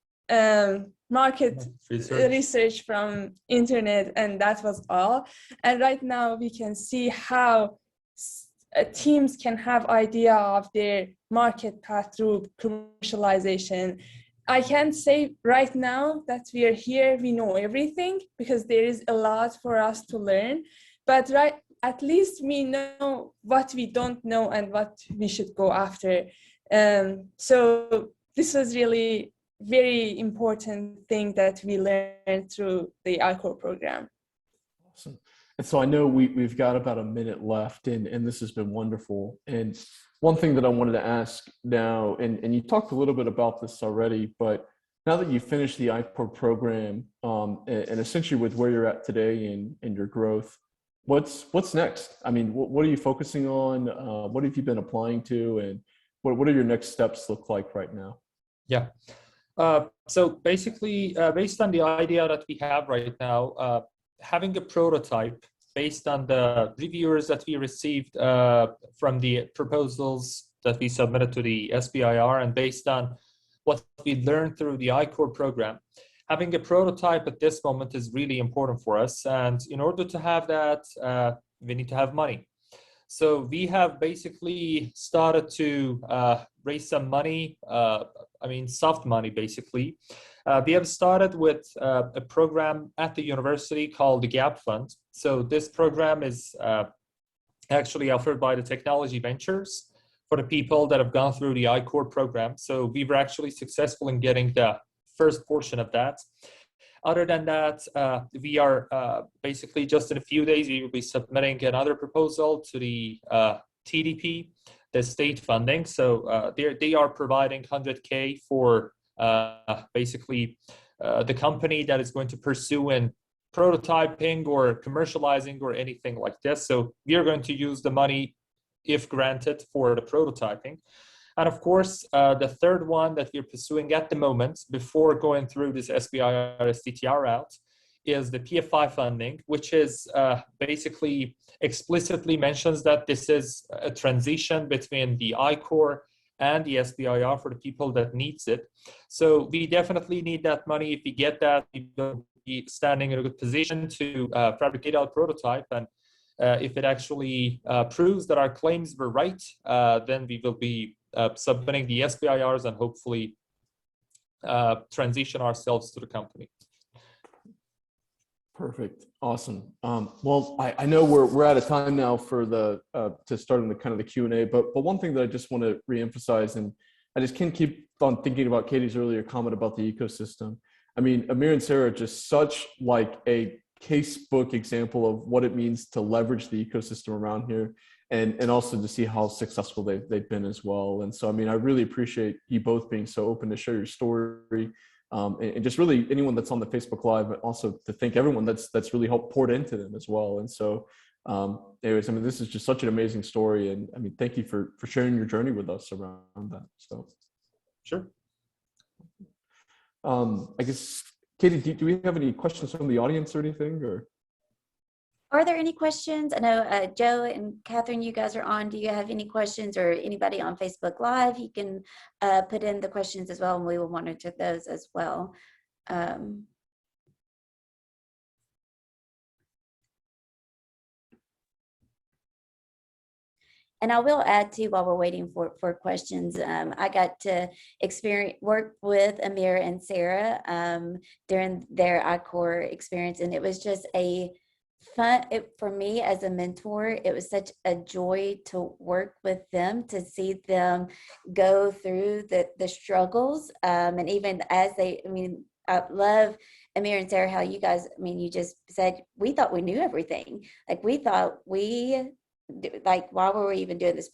market research from internet, and that was all. And right now we can see how teams can have idea of their market path through commercialization. I can't say right now that we are here, we know everything, because there is a lot for us to learn, but at least we know what we don't know and what we should go after. So this was really very important thing that we learned through the Icore program. Awesome. And so I know we've got about a minute left, and this has been wonderful. And one thing that I wanted to ask now, and you talked a little bit about this already, but now that you've finished the Icorp program, and essentially with where you're at today and your growth, what's next? I mean, what are you focusing on? What have you been applying to, and what are your next steps look like right now? Yeah. So basically, based on the idea that we have right now, having a prototype based on the reviewers that we received from the proposals that we submitted to the SBIR, and based on what we learned through the Icore program, having a prototype at this moment is really important for us. And in order to have that, we need to have money. So we have basically started to raise some money, soft money basically. We have started with a program at the university called the Gap Fund. So this program is actually offered by the Technology Ventures for the people that have gone through the Icore program. So we were actually successful in getting the first portion of that. Other than that, we are basically just in a few days, we will be submitting another proposal to the TDP, the state funding. So they are providing 100K for basically the company that is going to pursue in prototyping or commercializing or anything like this. So we are going to use the money if granted, for the prototyping. And of course, the third one that we're pursuing at the moment, before going through this SBIR STTR route, is the Pfi funding, which is basically explicitly mentions that this is a transition between the Icore and the SBIR for the people that needs it. So we definitely need that money. If we get that, we will be standing in a good position to fabricate our prototype. And if it actually proves that our claims were right, then we will be submitting the SBIRs and hopefully transition ourselves to the company. Perfect. Awesome. Well, I know we're out of time now for the to start on the kind of the Q&A, but one thing that I just want to reemphasize, and I just can't keep on thinking about Katie's earlier comment about the ecosystem. I mean, Amir and Sara are just such like a casebook example of what it means to leverage the ecosystem around here, and also to see how successful they've been as well. And so, I mean, I really appreciate you both being so open to share your story. And just really anyone that's on the Facebook Live, but also to thank everyone that's really helped poured into them as well. And so anyways, I mean, this is just such an amazing story. And I mean, thank you for sharing your journey with us around that. So sure. I guess, Katie, do we have any questions from the audience or anything? Or are there any questions? I know Joe and Catherine, you guys are on. Do you have any questions, or anybody on Facebook Live? You can put in the questions as well, and we will monitor those as well. And I will add too, while we're waiting for questions, I got to work with Amir and Sara during their Icore experience, and it was just a fun for me as a mentor. It was such a joy to work with them, to see them go through the struggles, and even as I mean, I love Amir and Sara, how you guys, I mean, you just said, we thought we knew everything. Like we thought like, why were we even doing this?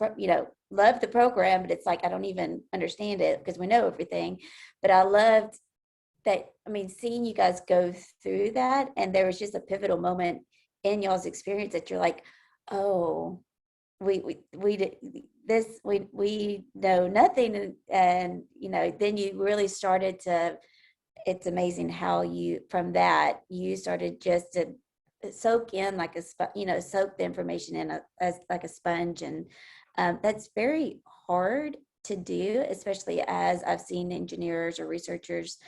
Love the program, but it's like, I don't even understand it because we know everything. But I loved that, I mean, seeing you guys go through that, and there was just a pivotal moment in y'all's experience that you're like, oh, we know nothing, and then you really started to. It's amazing how from that you started just to soak in like soak the information in as like a sponge, and that's very hard to do, especially as I've seen engineers or researchers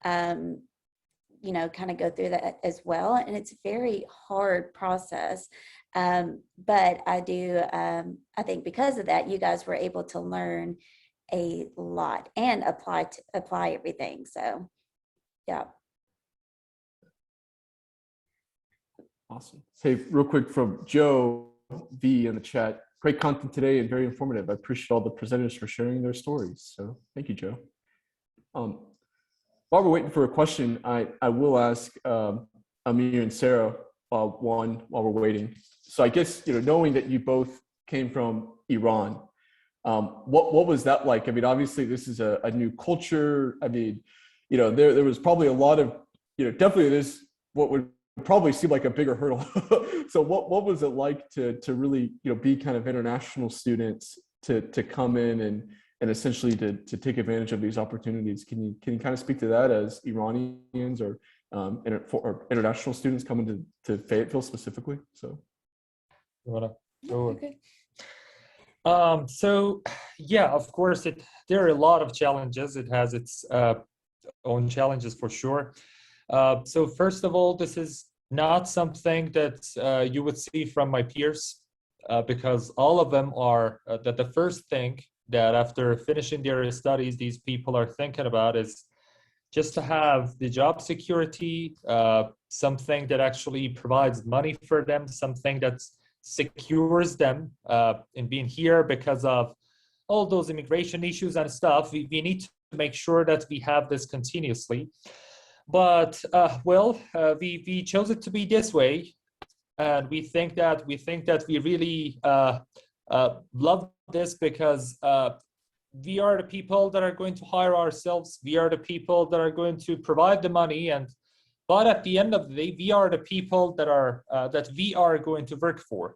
kind of go through that as well. And it's a very hard process. But I think because of that, you guys were able to learn a lot and apply everything. So, yeah. awesome. Hey, real quick from Joe V in the chat. Great content today and very informative. I appreciate all the presenters for sharing their stories. So thank you, Joe. While we're waiting for a question, I will ask Amir and Sara one while we're waiting. So I guess, knowing that you both came from Iran, what was that like? I mean, obviously this is a new culture. I mean, there was probably a lot of, definitely this, what would probably seem like a bigger hurdle. So what was it like to really, be kind of international students to come in and essentially to take advantage of these opportunities? Can you kind of speak to that as Iranians or international students coming to Fayetteville specifically? So, Okay. So yeah, of course, there are a lot of challenges. It has its own challenges for sure. So first of all, this is not something that you would see from my peers, because all of them are that the first thing that after finishing their studies, these people are thinking about is just to have the job security, something that actually provides money for them, something that secures them in being here because of all those immigration issues and stuff. We need to make sure that we have this continuously. But we chose it to be this way, and we think that we really love this because we are the people that are going to hire ourselves. We are the people that are going to provide the money, but at the end of the day, we are the people that we are going to work for.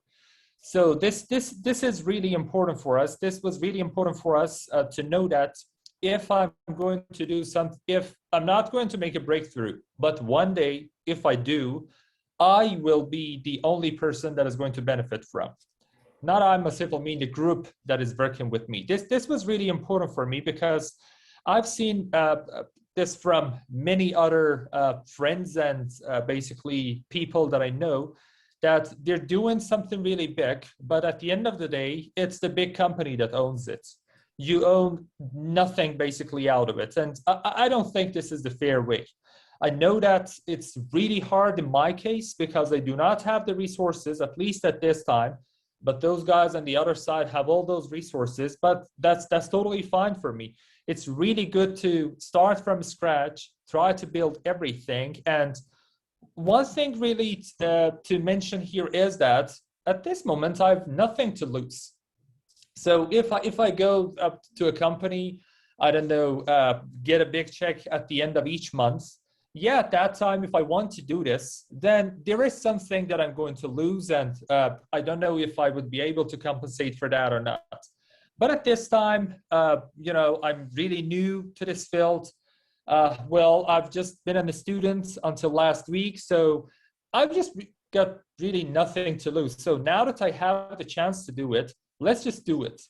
So this is really important for us. This was really important for us to know that if I'm going to do something, if I'm not going to make a breakthrough, but one day, if I do, I will be the only person that is going to benefit from. Not I myself, I mean the group that is working with me. This was really important for me because I've seen this from many other friends and basically people that I know, that they're doing something really big, but at the end of the day, it's the big company that owns it. You own nothing basically out of it. And I don't think this is the fair way. I know that it's really hard in my case because they do not have the resources, at least at this time, but those guys on the other side have all those resources, but that's totally fine for me. It's really good to start from scratch, try to build everything. And one thing really to mention here is that at this moment, I have nothing to lose. So if I go up to a company, I don't know, get a big check at the end of each month, yeah, at that time, if I want to do this, then there is something that I'm going to lose. And I don't know if I would be able to compensate for that or not. But at this time, I'm really new to this field. Well, I've just been a student until last week, so I've just got really nothing to lose. So now that I have the chance to do it, let's just do it.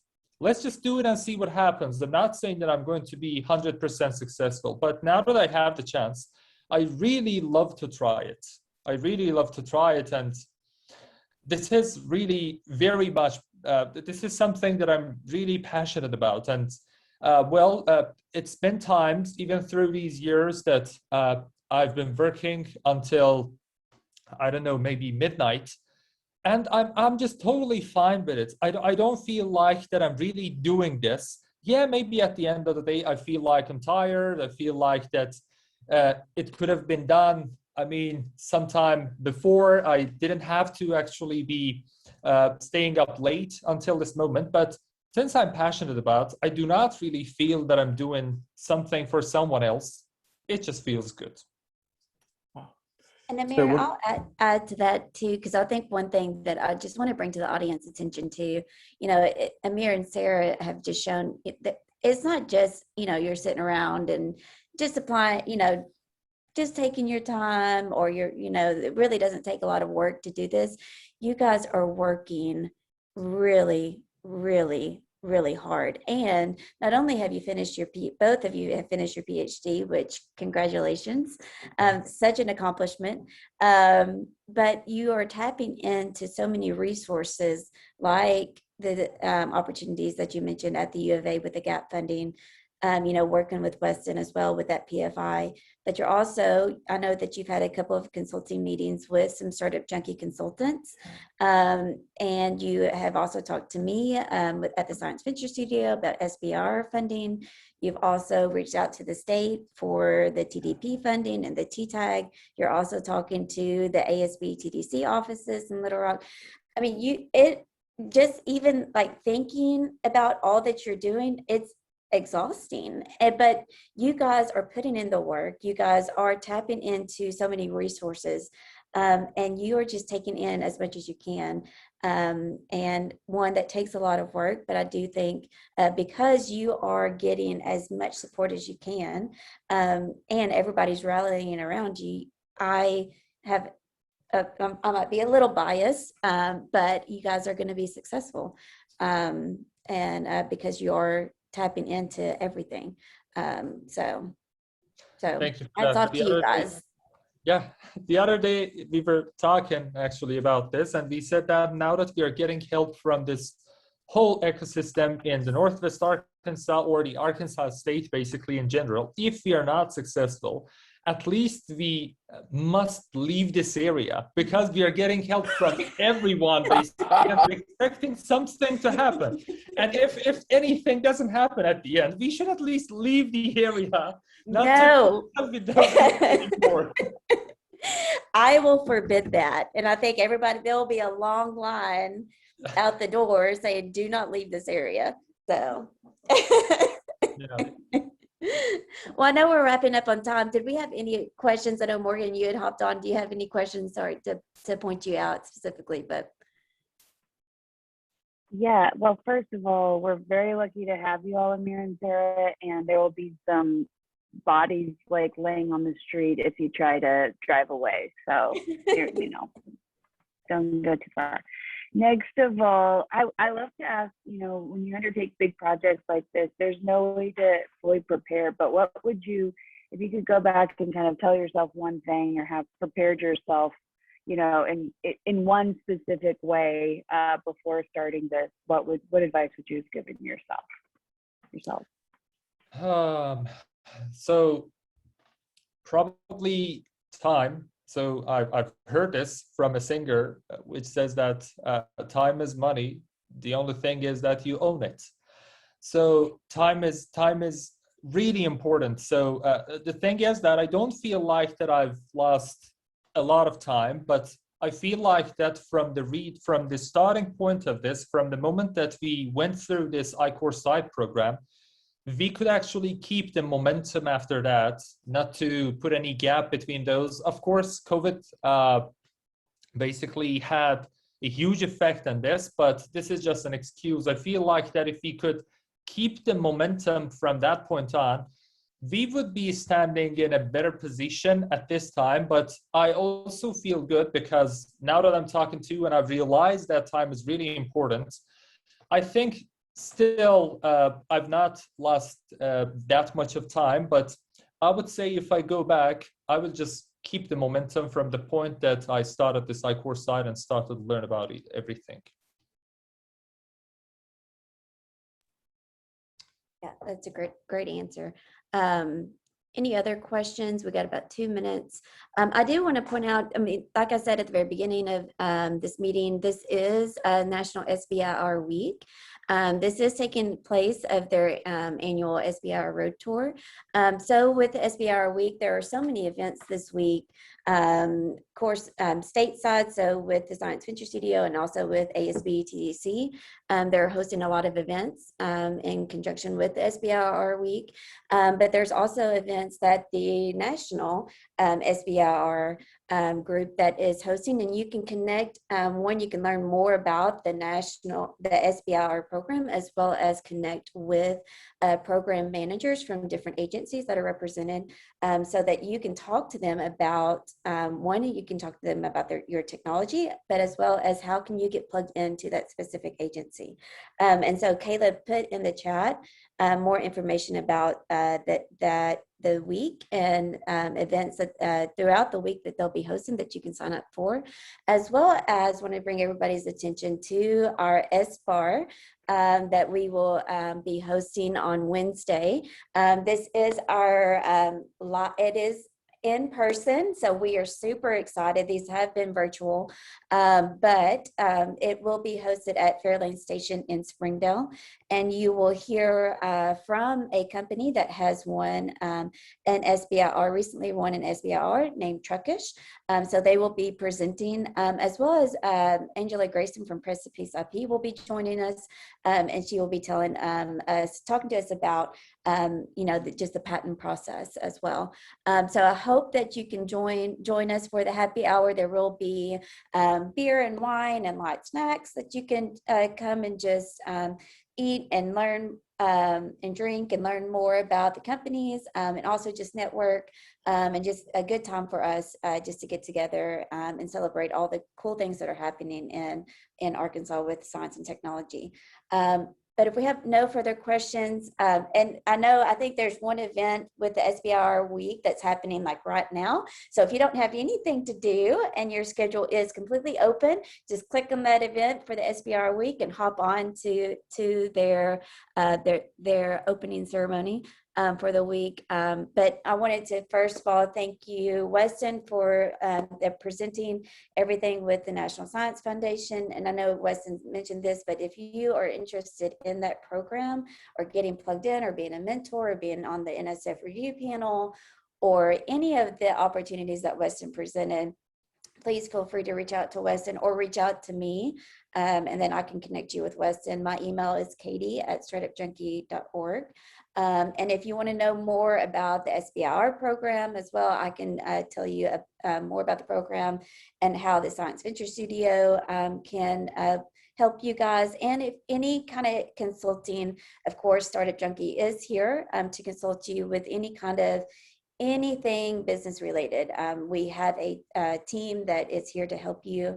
Let's just do it and see what happens. I'm not saying that I'm going to be 100% successful, but now that I have the chance, I really love to try it. I really love to try it. And this is really very much, this is something that I'm really passionate about. And it's been times, even through these years, that I've been working until, I don't know, maybe midnight. And I'm just totally fine with it. I don't feel like that I'm really doing this. Yeah, maybe at the end of the day, I feel like I'm tired. I feel like that it could have been done. I mean, sometime before, I didn't have to actually be staying up late until this moment. But since I'm passionate about, I do not really feel that I'm doing something for someone else. It just feels good. And Amir, I'll add to that too, because I think one thing that I just want to bring to the audience attention to, Amir and Sara have just shown that it's not just, you're sitting around and just applying, just taking your time, or it really doesn't take a lot of work to do this. You guys are working really, really, really hard. And not only have you finished both of you have finished your PhD, which congratulations, such an accomplishment. But you are tapping into so many resources, like the opportunities that you mentioned at the U of A with the gap funding, working with Weston as well with that PFI. But you're also, I know that you've had a couple of consulting meetings with some startup junkie consultants. And you have also talked to me at the Science Venture Studio about SBR funding. You've also reached out to the state for the TDP funding and the TTAG. You're also talking to the ASB TDC offices in Little Rock. I mean, just even like thinking about all that you're doing, it's exhausting. But you guys are putting in the work. You guys are tapping into so many resources, and you are just taking in as much as you can. And one that takes a lot of work, but I do think because you are getting as much support as you can, and everybody's rallying around you, I might be a little biased, but you guys are going to be successful, and because you are tapping into everything. So Thank you. I talk to you guys. Yeah, the other day we were talking actually about this, and we said that now that we are getting help from this whole ecosystem in the Northwest Arkansas, or the Arkansas state basically in general, if we are not successful, at least we must leave this area, because we are getting help from everyone basically, and we're expecting something to happen. And if anything doesn't happen at the end, we should at least leave the area. No. I will forbid that. And I think there'll be a long line out the door saying, do not leave this area. So. Yeah. Well, I know we're wrapping up on time. Did we have any questions? I know, Morgan, you had hopped on. Do you have any questions? Sorry to point you out specifically, but. Yeah, well, first of all, we're very lucky to have you all, Amir and Sara, and there will be some bodies like laying on the street if you try to drive away. So, don't go too far. Next of all, I love to ask, when you undertake big projects like this, there's no way to fully prepare, but what would you, if you could go back and kind of tell yourself one thing or have prepared yourself, in one specific way before starting this, what advice would you have given yourself? So probably time. So I've heard this from a singer, which says that time is money. The only thing is that you own it. So time is really important. So the thing is that I don't feel like that I've lost a lot of time, but I feel like that from the starting point of this, from the moment that we went through this Icore side program, we could actually keep the momentum after that, not to put any gap between those. Of course, COVID basically had a huge effect on this, but this is just an excuse. I feel like that if we could keep the momentum from that point on, we would be standing in a better position at this time. But I also feel good because now that I'm talking to you and I've realized that time is really important, I think still I've not lost that much of time, but I would say if I go back, I would just keep the momentum from the point that I started this Icore side and started to learn about everything. Yeah, that's a great answer. Any other questions? We got about 2 minutes. I do want to point out, like I said at the very beginning of this meeting, this is a National SBIR Week. This is taking place of their annual SBIR Road Tour. So with the SBIR Week, there are so many events this week. Of course, stateside, so with the Science Venture Studio and also with ASB TDC, they're hosting a lot of events in conjunction with the SBIR Week. But there's also events that the National SBIR group that is hosting, and you can connect. You can learn more about the SBIR program, as well as connect with program managers from different agencies that are represented, so that you can talk to them about you can talk to them about your technology, but as well as how can you get plugged into that specific agency. And so Caleb put in the chat more information about the week and events that throughout the week that they'll be hosting that you can sign up for, as well as want to bring everybody's attention to our SBIR that we will be hosting on Wednesday. This is it is in person, so we are super excited. These have been virtual, but it will be hosted at Fairlane Station in Springdale, and you will hear from a company that has won an SBIR, recently won an SBIR named Truckish. So they will be presenting, as well as Angela Grayson from Precipice IP will be joining us, and she will be talking to us about just the patent process as well. So I hope that you can join us for the happy hour. There will be beer and wine and light snacks that you can come and just eat and learn and drink and learn more about the companies, and also just network, and just a good time for us just to get together and celebrate all the cool things that are happening in Arkansas with science and technology. But if we have no further questions, and I think there's one event with the SBIR Week that's happening like right now. So if you don't have anything to do and your schedule is completely open, just click on that event for the SBIR Week and hop on to their opening ceremony for the week. But I wanted to first of all thank you, Weston, for presenting everything with the National Science Foundation. And I know Weston mentioned this, but if you are interested in that program or getting plugged in or being a mentor or being on the NSF review panel or any of the opportunities that Weston presented, please feel free to reach out to Weston or reach out to me, and then I can connect you with Weston. My email is katie@startupjunkie.org. And if you want to know more about the SBIR program as well, I can tell you more about the program and how the Science Venture Studio can help you guys. And if any kind of consulting, of course, Startup Junkie is here to consult you with any kind of anything business related. We have a team that is here to help you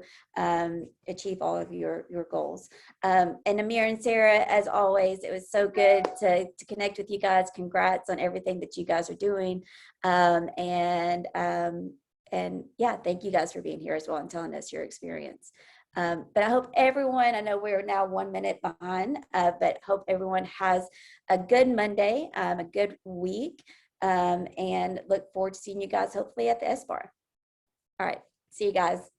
achieve all of your goals. And Amir and Sara, as always, it was so good to connect with you guys. Congrats on everything that you guys are doing. And yeah, thank you guys for being here as well and telling us your experience. But I hope everyone, I know we're now 1 minute behind, but hope everyone has a good Monday, a good week. And look forward to seeing you guys hopefully at the SBIR. All right, see you guys.